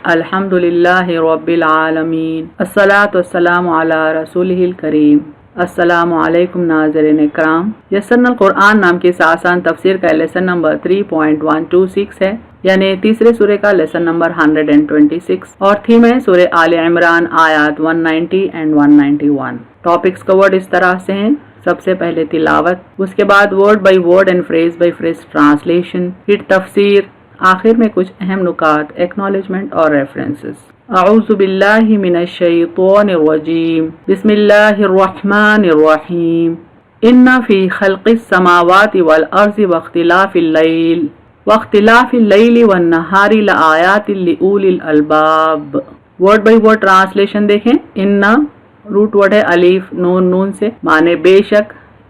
अल्हम्दुलिल्लाहि रब्बिल आलमीन, अस्सलातु वस्सलामु अला रसूलिहिल करीम। अस्सलामु अलैकुम नाज़रीन इकराम। यस्सरनल कुरान नाम के आसान तफसीर का लेसन नंबर 3.126 है, यानी तीसरे सूरे का लेसन नंबर 126 और थीम है सूरे आले इमरान आयत 190 एंड 191। टॉपिक्स कवर्ड इस तरह से हैं: सबसे पहले तिलावत, उसके बाद word by word and phrase by phrase translation, फिर तफसीर, आखिर में कुछ अहम नुकात, एक्नॉलेजमेंट और रेफरेंसेस। अऊज़ु बिल्लाहि मिनश शैतानिर रजीम, बिस्मिल्लाहिर रहमानिर रहीम। इन्ना फी खल्क़िस समावाति वल अर्ज़ि वख्तिलाफ़िल लैली वन नहारी लआयातिल लिउलिल अलबाब। वर्ड बाई वर्ड ट्रांसलेशन देखें। इन्ना रूट वर्ड है अलीफ नून नून से, माने बेशक।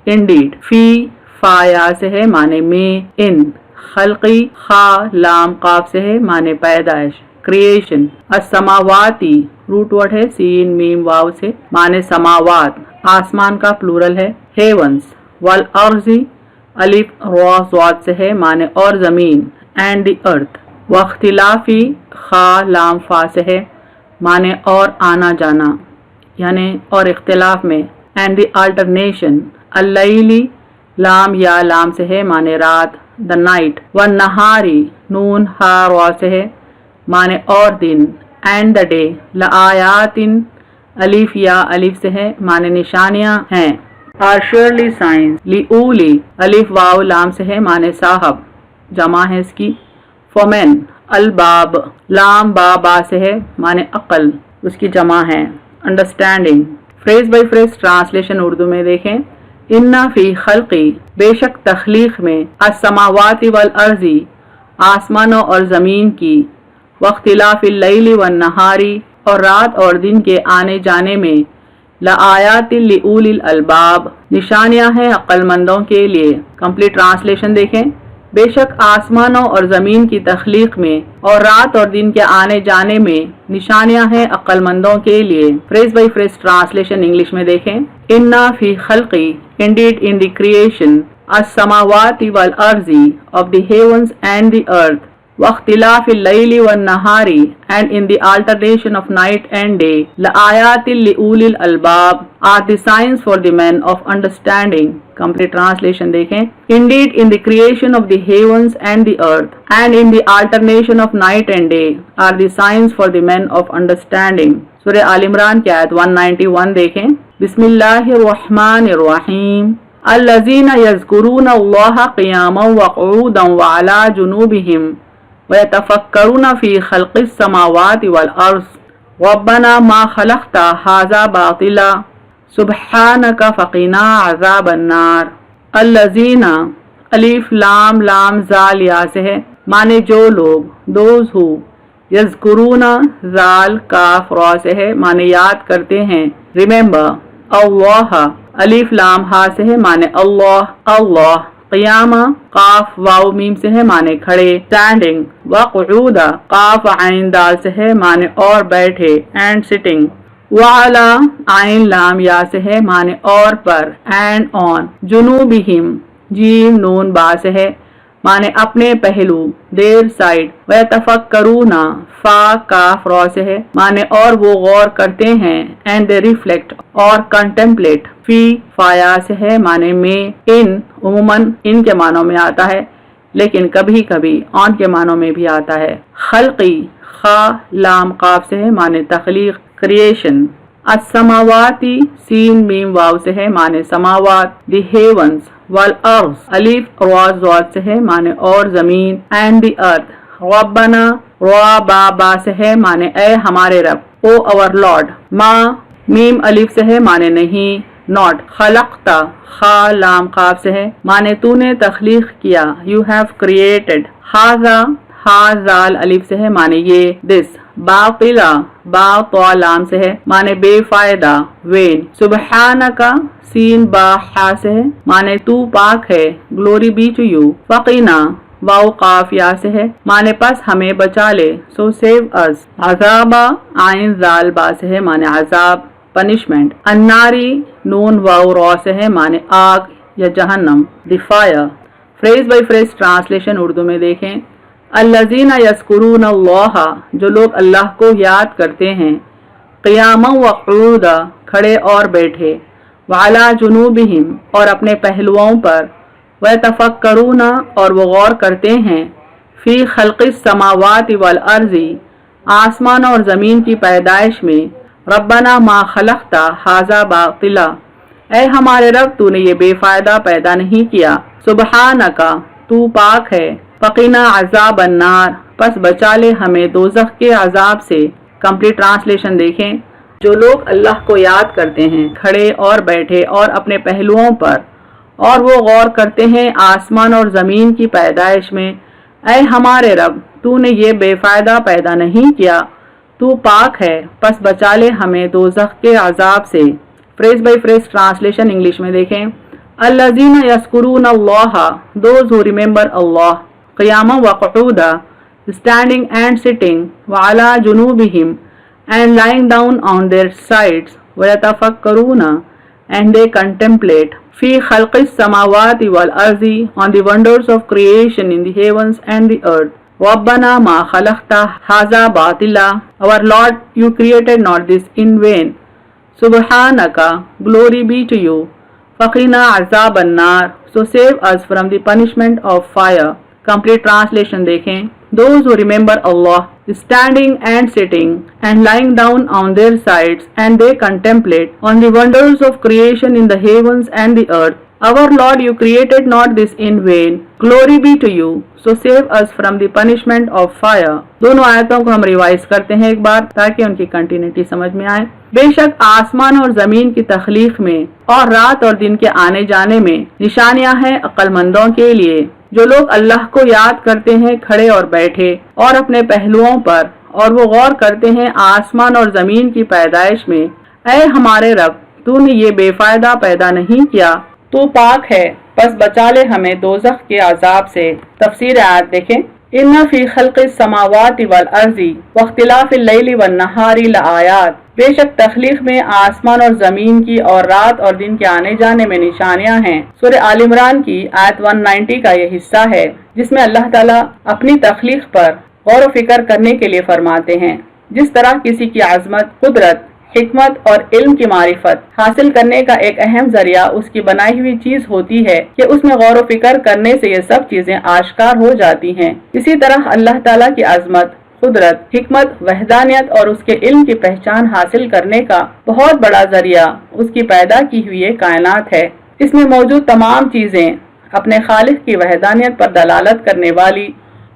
इंडीड फी फाया से है, माने में। इन खल्क़ी खा लाम काफ से है, माने पैदाइश, क्रिएशन। अस्समावाती रूट वर्ड है सीन मीम वाव से, माने समावात, आसमान का प्लूरल है। हेवंस वल अर्ज़ी अलिफ रा स्वाद से है, माने और जमीन। एंड द अर्थ वख्तिलाफी खा लाम फा से है, माने और आना जाना, यानी और इख्तिलाफ में। एंड द अल्टरनेशन अल्लैली लाम या लाम से है, माने रात, द नाइट। वन नहारी नून हा रा से है, माने और दिन। एंड द डे लआयातिन अलिफ या अलिफ से है, माने निशानियां हैं। आर श्योरली साइंस लिउली अलिफ वाव लाम से है, माने साहब, जमा है इसकी। फॉमेन अलबाब लाम बा से है, माने अक्ल, उसकी जमा है। Understanding phrase by phrase translation Urdu में देखें। इन्ना फी खल्क़ी बेशक तख्लीक में, अस्समावाति वल अर्ज़ी आसमानों और ज़मीन की, वख्तिलाफ़िल लैली वन नहारी और रात और दिन के आने जाने में, लआयातिल लिउलिल अलबाब निशानियां हैं अक्लमंदों के लिए। कंप्लीट ट्रांसलेशन देखें। बेशक आसमानों और ज़मीन की तख्लीक में और रात और दिन के आने जाने में निशानियां हैं अक्लमंदों के लिए। Phrase by phrase translation English में देखें। इन्ना फी खल्क़ी इंडीड इन द क्रिएशन अस्समावाति वल अर्ज़ी of the heavens and the earth वख्तिलाफ़िल लैली वन नहारी and in the alternation of night and day लआयातिल लिउलिल अलबाब are the science for the man of understanding. Complete translation देखें। Indeed in the creation of the heavens and the earth and in the alternation of night and day are the science for the man of understanding. सूरह आल इमरान की आयत 191 देखें। बिस्मिल्लाहिर रहमानिर रहीम। अल्लज़ीना यज़्कुरूना अल्लाह क़ियामन व क़ुऊदन व अला जुनूबिहिम व यतफ़क्करूना फ़ी ख़ल्क़िस समावाति वल अर्ज़ रब्बना मा ख़लक़्ता हाज़ा बातिला सुब्हानका फ़क़िना अज़ाबन नार। अल्लज़ीना अलिफ लाम लाम ज़ाल या से है, माने जो लोग, दोज़ हु। यज़्कुरूना ज़ाल काफ रा से है, माने याद करते हैं, रिमेंबर। अल्लाह अलिफ लाम हा से है, माने अल्लाह अल्लाह। क़ियामा काफ वाव मीम से है, माने खड़े, स्टैंडिंग। व क़ुऊदा काफ आइन दाल से है, माने और बैठे, एंड सिटिंग। वाला आइन लाम या से है, माने और पर, एंड ऑन। जुनूबिहिम जीम नून बा से है, माने अपने पहलू, देर साइड। व तफक्करूना फा काफ रा से है, माने और वो गौर करते हैं, एंड दे रिफ्लेक्ट और कंटेम्पलेट। फी फाया से है, माने में। इन उमूमन इन के मानों में आता है, लेकिन कभी कभी ऑन के मानों में भी आता है। खल्क़ी खा लाम काफ से है, माने तख्लीक, क्रिएशन। अस्समावाती सीन मीम वाव से है, माने समावात। द हेवंस वल अर्ज़ अलिफ रा ज़ाद से है, माने और जमीन। एंड द अर्थ रब्बना रा बा से है, माने ए हमारे रब, ओ अवर लॉर्ड। मा मीम अलिफ से है, माने नहीं, नॉट। खलक़ता खा लाम काफ से है, माने तूने तख्लीक किया, यू हैव क्रिएटेड। हाज़ा हा जाल अलिफ से है, माने ये, दिस। बातिला बा तो लाम से है, माने बेफायदा, वेन। सुब्हानका सीन बा हा से है, माने तू पाक है, ग्लोरी बी टू यू। फ़क़ीना वाव काफ या से है, माने पस हमें बचा ले, सो सेव अस। अज़ाबा आइन जाल बा से है, माने अजाब, पनिशमेंट। अन्नारी नून वाव रा से है, माने आग या जहन्नम, the fire. Phrase by phrase translation Urdu में देखें। अल्लज़ीना यज़कुरून अल्लाह, जो लोग अल्लाह को याद करते हैं, क़ियामन व क़ुऊदा, खड़े और बैठे, व अला जुनूबिहिम, और अपने पहलुओं पर, व यतफ़क्करूना, और वो गौर करते हैं, फ़ी ख़ल्क़िस समावाति वल अर्ज़ि, आसमान और ज़मीन की पैदाइश में, रब्बना मा खलक़ता हाज़ा बातिला, ऐ हमारे रब तूने ये बेफ़ायदा पैदा नहीं किया, सुबहानका, तू पाक है, फ़क़िना अज़ाब अन्नार, पस बचा ले हमें दोज़ख के अज़ाब से। कंप्लीट ट्रांसलेशन देखें। जो लोग अल्लाह को याद करते हैं, खड़े और बैठे और अपने पहलुओं पर, और वो गौर करते हैं आसमान और ज़मीन की पैदाइश में, ऐ हमारे रब तूने ये बेफ़ायदा पैदा नहीं किया, तू पाक है, पस बचा ले हमें दोज़ख के अज़ाब से। Phrase by phrase translation English में देखें। अल्लज़ीना यज़कुरून अल्लाह, दोज़ हू रिमेंबर अल्लाह, क़ियामन व क़ुऊदा, standing and sitting, व अला जुनूबिहिम, and lying down on their sides, व यतफ़क्करूना, and they contemplate, फ़ी ख़ल्क़िस समावाति वल अर्ज़ि, on the wonders of creation in the heavens and the earth, रब्बना मा खलक़ता हाज़ा बातिला, our Lord, you created not this in vain, सुब्हानका, glory be to you, फ़क़िना अज़ाब अन्नार, so save us from the punishment of fire। Complete translation देखें। Those who remember Allah, standing and sitting and lying down on their sides, and they contemplate on the wonders of creation in the heavens and the earth. Our Lord, you created not this in vain. Glory be to you. So save us from the punishment of fire। दोनों आयतों को हम revise करते हैं एक बार ताकि उनकी continuity समझ में आए। बेशक आसमान और जमीन की तख्लीक में और रात और दिन के आने जाने में निशानियां हैं अक्लमंदों के लिए, जो लोग अल्लाह को याद करते हैं खड़े और बैठे और अपने पहलुओं पर, और वो गौर करते हैं आसमान और जमीन की पैदाइश में, ऐ हमारे रब तूने ये बेफायदा पैदा नहीं किया, तू पाक है, बस बचा ले हमें दोज़ख के अजाब से। तफसीर आयत देखें। इन्ना फी खल्क़िस समावाति वल अर्ज़ि वख्तिलाफ़िल लैलि वन नहारि लआयात, बेशक तख्लीक में आसमान और जमीन की और रात और दिन के आने जाने में निशानियां हैं। सूरह आल इमरान की आयत 190 का ये हिस्सा है जिसमें अल्लाह ताला अपनी तख्लीक पर गौर व फिक्र करने के लिए फरमाते हैं। जिस तरह किसी की अज़मत, कुदरत, हिकमत और इल्म की मारिफत हासिल करने का एक अहम जरिया उसकी बनाई हुई चीज होती है कि उसमें गौर व फिक्र करने से ये सब चीजें आश्कार हो जाती हैं। इसी तरह अल्लाह ताला की अज़मत, कुदरत, हिकमत, वहदानियत और उसके इल्म की पहचान हासिल करने का बहुत बड़ा जरिया उसकी पैदा की हुई ये कायनात है। इसमें मौजूद तमाम चीजें अपने खालिक की वहदानियत पर दलालत करने वाली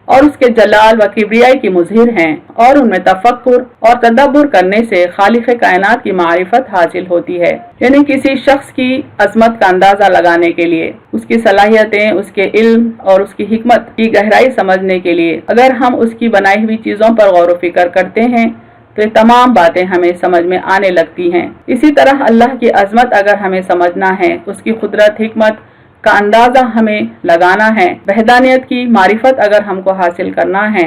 और उसके जलाल व किबरियाई की मुज़हिर हैं, और उनमें तफक्कुर और तदब्बुर करने से खालिक कायनात की मारिफत हासिल होती है। यानी किसी शख्स की अज़मत का अंदाजा लगाने के लिए, उसकी सलाहियतें, उसके इल्म और उसकी हिकमत की गहराई समझने के लिए अगर हम उसकी बनाई हुई चीज़ों पर गौर व फिक्र करते हैं तो ये तमाम बातें हमें समझ में आने लगती हैं। इसी तरह अल्लाह की अज़मत अगर हमें समझना है, उसकी कुदरत, हिकमत का अंदाजा हमें लगाना है, वहदानियत की मारिफत अगर हमको हासिल करना है,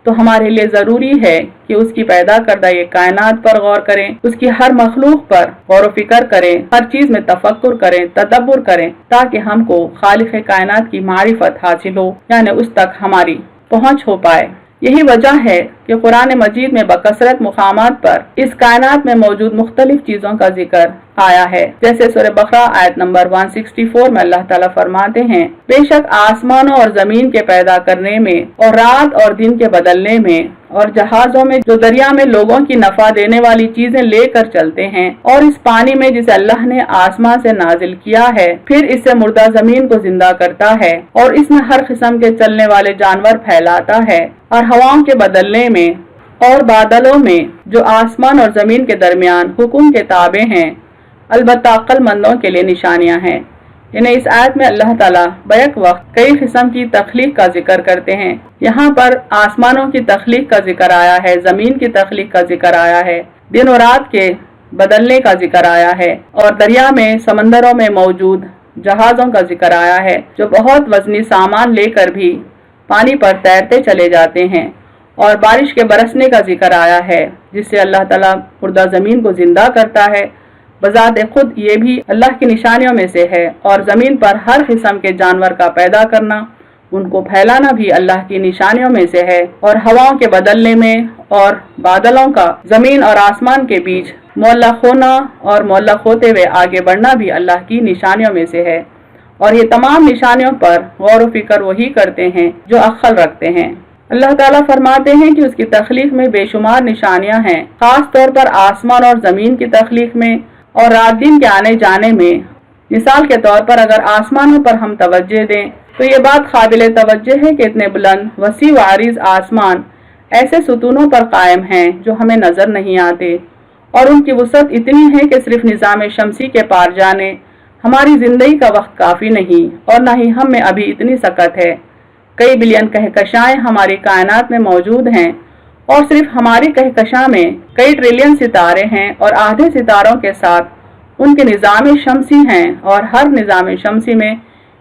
तो हमारे लिए ज़रूरी है कि उसकी पैदा करदा ये कायनात पर गौर करें, उसकी हर मखलूक पर गौर व फिक्र करें, हर चीज़ में तफक्कुर करें, तदब्बुर करें, ताकि हमको खालिक कायनात की मारिफत हासिल हो, यानी उस तक हमारी पहुँच हो पाए। यही वजह है कि कुरान मजीद में बकसरत मुकामात पर इस कायनात में मौजूद मुख्तलिफ चीज़ों का जिक्र आया है। जैसे सूरह बकरा आयत नंबर 164 में अल्लाह ताला फरमाते हैं, बेशक आसमानों और जमीन के पैदा करने में और रात और दिन के बदलने में और जहाजों में जो दरिया में लोगों की नफा देने वाली चीजें लेकर चलते हैं, और इस पानी में जिसे अल्लाह ने आसमां से नाजिल किया है, फिर इससे मुर्दा जमीन को जिंदा करता है और इसमें हर किस्म के चलने वाले जानवर फैलाता है, और हवाओं के बदलने में और बादलों में जो आसमान और जमीन के दरमियान हुक्म के ताबे हैं, अलबत्ता अक्लमंदों के लिए निशानियां हैं। इन्हें इस आयत में अल्लाह ताला बैक वक्त कई किस्म की तख्लीक का जिक्र करते हैं। यहाँ पर आसमानों की तख्लीक का जिक्र आया है, जमीन की तख्लीक का जिक्र आया है, दिन और रात के बदलने का जिक्र आया है, और दरिया में, समंदरों में मौजूद जहाज़ों का जिक्र आया है जो बहुत वजनी सामान लेकर भी पानी पर तैरते चले जाते हैं, और बारिश के बरसने का जिक्र आया है जिससे अल्लाह ताला मुर्दा जमीन को जिंदा करता है। बजात खुद ये भी अल्लाह की निशानियों में से है, और ज़मीन पर हर किस्म के जानवर का पैदा करना ان کو پھیلانا بھی اللہ کی نشانیوں میں سے ہے، اور ہواؤں کے بدلنے میں اور بادلوں کا زمین اور آسمان کے بیچ معلق ہونا اور معلق ہوتے ہوئے آگے بڑھنا بھی اللہ کی نشانیوں میں سے ہے، اور یہ تمام نشانیوں پر غور و فکر وہی کرتے ہیں جو عقل رکھتے ہیں۔ اللہ تعالیٰ فرماتے ہیں کہ اس کی تخلیق میں بے شمار نشانیاں ہیں، خاص طور پر آسمان اور زمین کی تخلیق میں اور رات دن کے آنے جانے میں۔ مثال کے طور پر اگر آسمانوں پر ہم توجہ دیں تو یہ بات قابل توجہ ہے کہ اتنے بلند، وسیع و عریض آسمان ایسے ستونوں پر قائم ہیں جو ہمیں نظر نہیں آتے، اور ان کی وسعت اتنی ہے کہ صرف نظام شمسی کے پار جانے ہماری زندگی کا وقت کافی نہیں، اور نہ ہی ہم میں ابھی اتنی سکت ہے۔ کئی بلین کہکشائیں ہماری کائنات میں موجود ہیں، اور صرف ہماری کہکشاں میں کئی ٹریلین ستارے ہیں، اور آدھے ستاروں کے ساتھ ان کے نظام شمسی ہیں، اور ہر نظام شمسی میں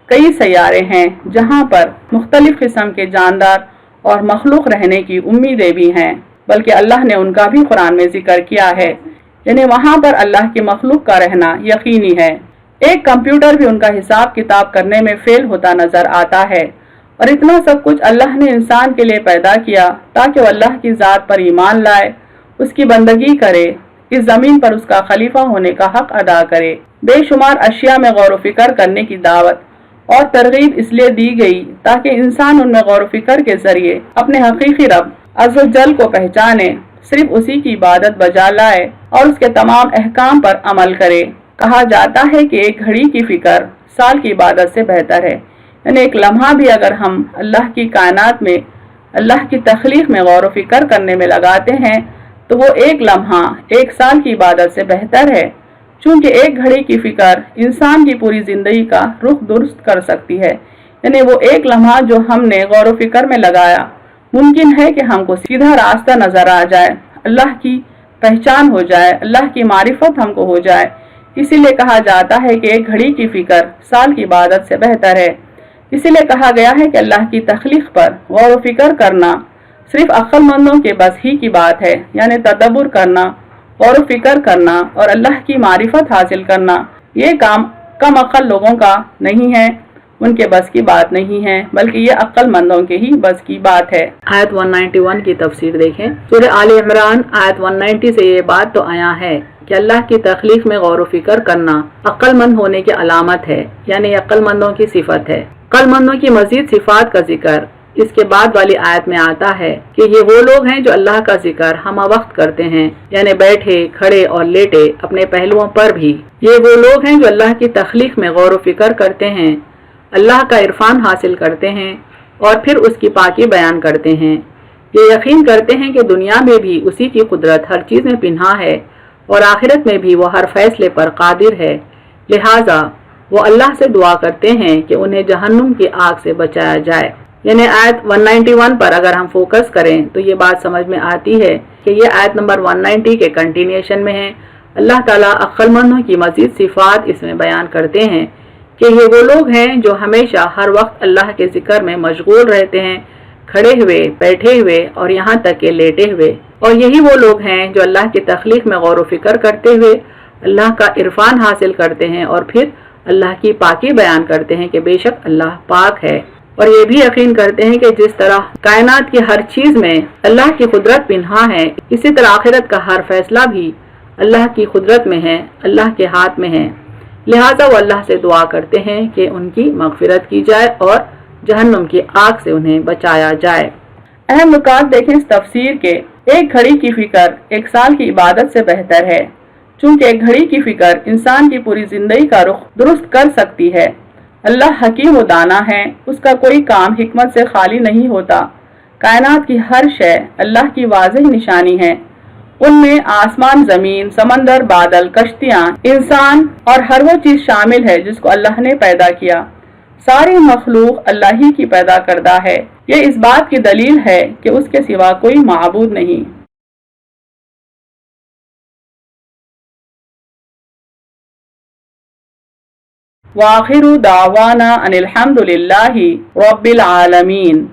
کئی سیارے ہیں جہاں پر مختلف قسم کے جاندار اور مخلوق رہنے کی امیدیں بھی ہیں، بلکہ اللہ نے ان کا بھی قرآن میں ذکر کیا ہے، یعنی وہاں پر اللہ کی مخلوق کا رہنا یقینی ہے۔ ایک کمپیوٹر بھی ان کا حساب کتاب کرنے میں فیل ہوتا نظر آتا ہے، اور اتنا سب کچھ اللہ نے انسان کے لیے پیدا کیا تاکہ وہ اللہ کی ذات پر ایمان لائے، اس کی بندگی کرے، اس زمین پر اس کا خلیفہ ہونے کا حق ادا کرے۔ بے شمار اشیاء میں غور و فکر کرنے کی دعوت اور ترغیب اس لیے دی گئی تاکہ انسان ان میں غور و فکر کے ذریعے اپنے حقیقی رب عز و جل کو پہچانے، صرف اسی کی عبادت بجا لائے اور اس کے تمام احکام پر عمل کرے۔ کہا جاتا ہے کہ ایک گھڑی کی فکر سال کی عبادت سے بہتر ہے، یعنی ایک لمحہ بھی اگر ہم اللہ کی کائنات میں، اللہ کی تخلیق میں غور و فکر کرنے میں لگاتے ہیں تو وہ ایک لمحہ ایک سال کی عبادت سے بہتر ہے، چونکہ ایک گھڑی کی فکر انسان کی پوری زندگی کا رخ درست کر سکتی ہے۔ یعنی وہ ایک لمحہ جو ہم نے غور و فکر میں لگایا، ممکن ہے کہ ہم کو سیدھا راستہ نظر آ جائے، اللہ کی پہچان ہو جائے، اللہ کی معرفت ہم کو ہو جائے۔ اسی لیے کہا جاتا ہے کہ ایک گھڑی کی فکر سال کی عبادت سے بہتر ہے۔ اسی لیے کہا گیا ہے کہ اللہ کی تخلیق پر غور و فکر کرنا صرف عقل مندوں کے بس ہی کی بات ہے، یعنی تدبر کرنا، غور و فکر کرنا اور اللہ کی معرفت حاصل کرنا، یہ کام کم عقل لوگوں کا نہیں ہے، ان کے بس کی بات نہیں ہے، بلکہ یہ عقل مندوں کے ہی بس کی بات ہے۔ آیت 191 کی تفسیر دیکھیں۔ سورہ آل عمران آیت 190 سے یہ بات تو آیا ہے کہ اللہ کی تخلیق میں غور و فکر کرنا عقل مند ہونے کی علامت ہے، یعنی عقل مندوں کی صفت ہے۔ عقل مندوں کی مزید صفات کا ذکر اس کے بعد والی آیت میں آتا ہے کہ یہ وہ لوگ ہیں جو اللہ کا ذکر ہمہ وقت کرتے ہیں، یعنی بیٹھے، کھڑے اور لیٹے، اپنے پہلوؤں پر بھی۔ یہ وہ لوگ ہیں جو اللہ کی تخلیق میں غور و فکر کرتے ہیں، اللہ کا عرفان حاصل کرتے ہیں اور پھر اس کی پاکی بیان کرتے ہیں۔ یہ یقین کرتے ہیں کہ دنیا میں بھی اسی کی قدرت ہر چیز میں پنہا ہے اور آخرت میں بھی وہ ہر فیصلے پر قادر ہے، لہٰذا وہ اللہ سے دعا کرتے ہیں کہ انہیں جہنم کی آگ سے بچایا جائے۔ یعنی آیت 191 پر اگر ہم فوکس کریں تو یہ بات سمجھ میں آتی ہے کہ یہ آیت نمبر 190 کے کنٹینیوشن میں ہے۔ اللہ تعالیٰ عقل مندوں کی مزید صفات اس میں بیان کرتے ہیں کہ یہ وہ لوگ ہیں جو ہمیشہ ہر وقت اللہ کے ذکر میں مشغول رہتے ہیں، کھڑے ہوئے، بیٹھے ہوئے اور یہاں تک کہ لیٹے ہوئے، اور یہی وہ لوگ ہیں جو اللہ کی تخلیق میں غور و فکر کرتے ہوئے اللہ کا عرفان حاصل کرتے ہیں اور پھر اللہ کی پاکی بیان کرتے ہیں کہ بے شک اللہ پاک ہے، اور یہ بھی یقین کرتے ہیں کہ جس طرح کائنات کی ہر چیز میں اللہ کی قدرت پنہا ہے، اسی طرح آخرت کا ہر فیصلہ بھی اللہ کی قدرت میں ہے، اللہ کے ہاتھ میں ہے، لہٰذا وہ اللہ سے دعا کرتے ہیں کہ ان کی مغفرت کی جائے اور جہنم کی آگ سے انہیں بچایا جائے۔ اہم نکات دیکھیں اس تفسیر کے۔ ایک گھڑی کی فکر ایک سال کی عبادت سے بہتر ہے، چونکہ ایک گھڑی کی فکر انسان کی پوری زندگی کا رخ درست کر سکتی ہے۔ اللہ حکیم و دانا ہے، اس کا کوئی کام حکمت سے خالی نہیں ہوتا۔ کائنات کی ہر شے اللہ کی واضح نشانی ہے، ان میں آسمان، زمین، سمندر، بادل، کشتیاں، انسان اور ہر وہ چیز شامل ہے جس کو اللہ نے پیدا کیا۔ ساری مخلوق اللہ ہی کی پیدا کردہ ہے، یہ اس بات کی دلیل ہے کہ اس کے سوا کوئی معبود نہیں۔ وآخر دعوانا ان الحمد للہ رب العالمین۔